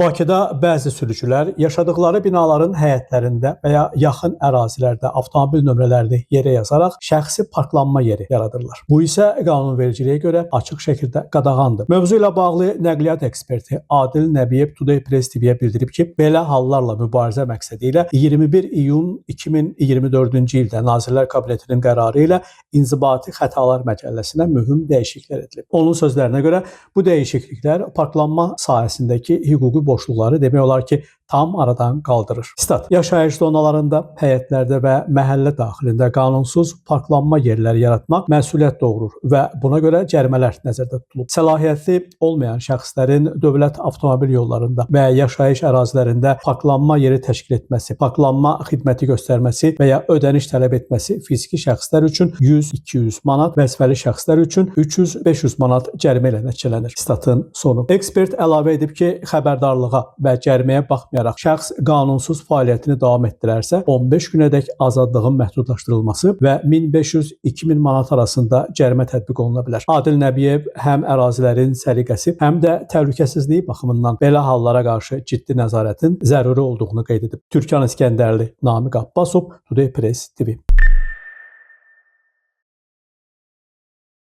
Bakıda bəzi sürücülər yaşadıkları binaların həyətlərində və ya yaxın ərazilərdə avtomobil nömrələrini yerə yazaraq şəxsi parklanma yeri yaradırlar. Bu isə qanunvericiliyə görə açıq şəkildə qadağandır. Mövzu ilə bağlı nəqliyyat eksperti Adil Nəbiyev Today Press TV-yə bildirib ki, belə hallarla mübarizə məqsədi ilə 21 iyun 2024-cü ildə Nazirlər Kabinetinin qərarı ilə İnzibati Xətalar Məcəlləsinə mühüm dəyişikliklər edilib. Onun sözlərinə görə bu dəyişikliklər parklanma sahəsindəki hüquqi boşluqları demək olar ki, tam aradan qaldırır. Stat: Yaşayış zonalarında, həyətlərdə və məhəllə daxilində qanunsuz parklanma yerləri yaratmaq məsuliyyət doğurur və buna görə cərimələr nəzərdə tutulub. Səlahiyyətli olmayan şəxslərin dövlət avtomobil yollarında və yaşayış ərazilərində parklanma yeri təşkil etməsi, parklanma xidməti göstərməsi və ya ödəniş tələb etməsi fiziki şəxslər üçün 100-200 manat, vəzifəli şəxslər üçün 300-500 manat cərimə ilə nəticələnir. Statın sonu. Ekspert əlavə edib ki, xəbərdarlığa və cəriməyə baxmayaraq şəxs qanunsuz fəaliyyətini davam etdirərsə, 15 günədək azadlığın məhdudlaşdırılması və 1500-2000 manat arasında cərimə tətbiq oluna bilər. Adil Nəbiyev həm ərazilərin səliqəsi, həm də təhlükəsizliyi baxımından belə hallara qarşı ciddi nəzarətin zəruri olduğunu qeyd edib. Türkan İskəndərli, Namiq Abbasov, Today Press TV.